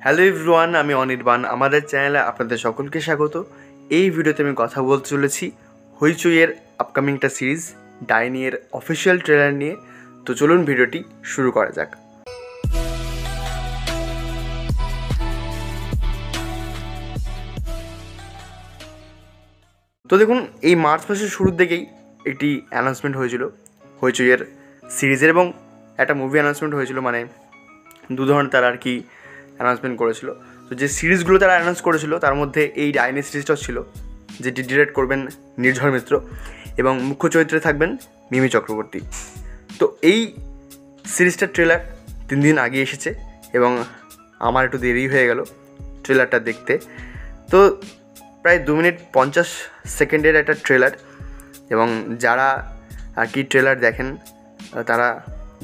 Hello everyone, আমি অনির্বাণ। আমাদের চ্যানেলে আপনাদের সকলকে স্বাগত। এই ভিডিওতে আমি কথা বলতে চলেছি হইচইয়ের আপকামিং একটা সিরিজ ডাইনি এর অফিসিয়াল ট্রেলার নিয়ে। তো চলুন ভিডিওটি শুরু করা যাক। তো দেখুন, এই মার্চ মাসের শুরুর দিকেই একটি অ্যানাউন্সমেন্ট হয়েছিল হইচইয়ের সিরিজের, এবং একটা মুভি অ্যানাউন্সমেন্ট হয়েছিল। মানে দু ধরনের তারা আর কি অ্যানাউন্সমেন্ট করেছিল। তো যে সিরিজগুলো তারা অ্যানাউন্স করেছিল তার মধ্যে এই ডাইনি সিরিজটাও ছিল, যেটি ডিরেক্ট করবেন নির্ঝর মিত্র এবং মুখ্য চরিত্রে থাকবেন মিমি চক্রবর্তী। তো এই সিরিজটার ট্রেলার 3 দিন আগে এসেছে এবং আমার একটু দেরি হয়ে গেল ট্রেলারটা দেখতে। তো প্রায় 2 মিনিট 50 সেকেন্ডের একটা ট্রেলার, এবং যারা আর কি ট্রেলার দেখেন তারা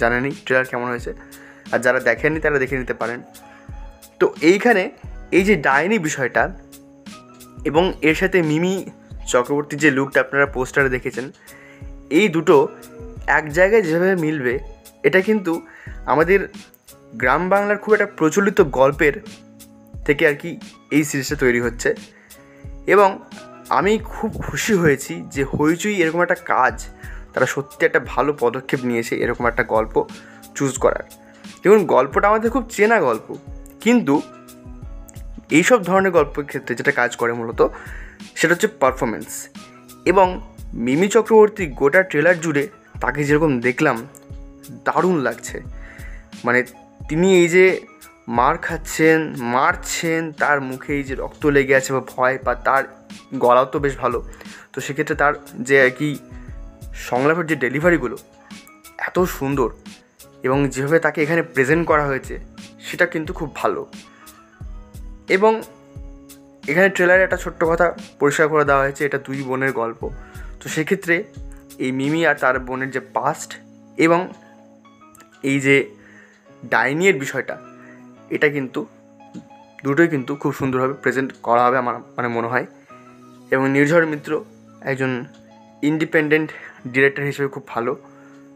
জানেনই ট্রেলার কেমন হয়েছে, আর যারা দেখেননি তারা দেখে নিতে পারেন। তো এইখানে এই যে ডাইনি বিষয়টা এবং এর সাথে মিমি চক্রবর্তীর যে লুকটা আপনারা পোস্টারে দেখেছেন, এই দুটো এক জায়গায় যেভাবে মিলবে, এটা কিন্তু আমাদের গ্রাম বাংলার খুব একটা প্রচলিত গল্পের থেকে আর কি এই সিরিজটা তৈরি হচ্ছে। এবং আমি খুব খুশি হয়েছি যে হইচই এরকম একটা কাজ, তারা সত্যি একটা ভালো পদক্ষেপ নিয়েছে এরকম একটা গল্প চুজ করার। দেখুন, গল্পটা আমাদের খুব চেনা গল্প, কিন্তু এইসব ধরনের গল্পের ক্ষেত্রে যেটা কাজ করে মূলত সেটা হচ্ছে পারফরমেন্স। এবং মিমি চক্রবর্তী গোটা ট্রেলার জুড়ে তাকে যেরকম দেখলাম, দারুণ লাগছে। মানে তিনি এই যে মার খাচ্ছেন, মারছেন, তার মুখে এই যে রক্ত লেগে আছে বা ভয়, বা তার গলাও তো বেশ ভালো। তো সেক্ষেত্রে তার যে আর কি সংলাপের যে ডেলিভারিগুলো এত সুন্দর, এবং যেভাবে তাকে এখানে প্রেজেন্ট করা হয়েছে সেটা কিন্তু খুব ভালো। এবং এখানে ট্রেলারে একটা ছোট্ট কথা পরিষ্কার করে দেওয়া হয়েছে, এটা 2 বোনের গল্প। তো সেক্ষেত্রে এই মিমি আর তার বোনের যে পাস্ট এবং এই যে ডাইনির বিষয়টা, এটা কিন্তু দুটোই কিন্তু খুব সুন্দরভাবে প্রেজেন্ট করা হবে আমার মনে হয়। এবং নির্ঝর মিত্র একজন ইন্ডিপেন্ডেন্ট ডিরেক্টর হিসেবে খুব ভালো,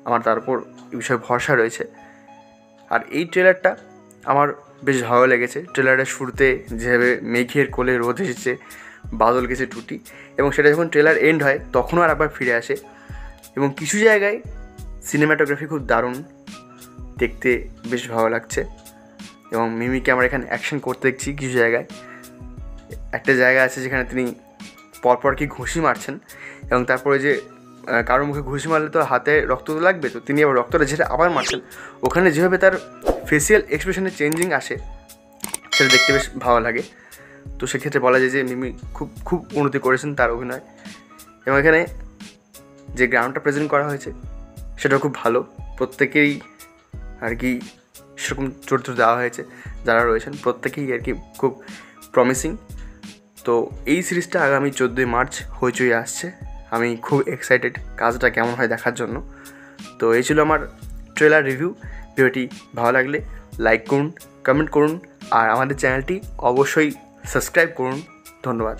আমার তার উপর এই বিষয়ে ভরসা রয়েছে। আর এই ট্রেলারটা আমার বেশ ভালো লেগেছে। ট্রেলারের শুরুতে যেভাবে মেঘের কোলে রোদ এসেছে, বাদল গেছে টুটি, এবং সেটা যখন ট্রেলার এন্ড হয় তখনও আর একবার ফিরে আসে। এবং কিছু জায়গায় সিনেমাটোগ্রাফি খুব দারুণ, দেখতে বেশ ভালো লাগছে। এবং মিমিকে আমরা এখানে অ্যাকশন করতে দেখছি কিছু জায়গায়। একটা জায়গা আছে যেখানে তিনি পরপর কি ঘুষি মারছেন, এবং তারপরে যে কারোর মুখে ঘুষি মারলে তো হাতে রক্ত তো লাগবে, তো তিনি আবার রক্তটা ঝেড়ে আবার মারছেন। ওখানে যেভাবে তার ফেসিয়াল এক্সপ্রেশনের চেঞ্জিং আসে সেটা দেখতে বেশ ভালো লাগে। তো সেক্ষেত্রে বলা যায় যে মিমি খুব উন্নতি করেছেন তার অভিনয়। এবং এখানে যে গ্রাউন্ডটা প্রেজেন্ট করা হয়েছে সেটাও খুব ভালো। প্রত্যেকেই আর কি সেরকম চরিত্র দেওয়া হয়েছে, যারা রয়েছেন প্রত্যেকেই আর কি খুব প্রমিসিং। তো এই সিরিজটা আগামী 14ই মার্চ হইচই আসছে। আমি খুব এক্সাইটেড কাজটা কেমন হয় দেখার জন্য। তো এই ছিল আমার ট্রেলার রিভিউ। ভিডিওটি ভালো লাগলে লাইক করুন, কমেন্ট করুন, আর আমাদের চ্যানেলটি অবশ্যই সাবস্ক্রাইব করুন। ধন্যবাদ।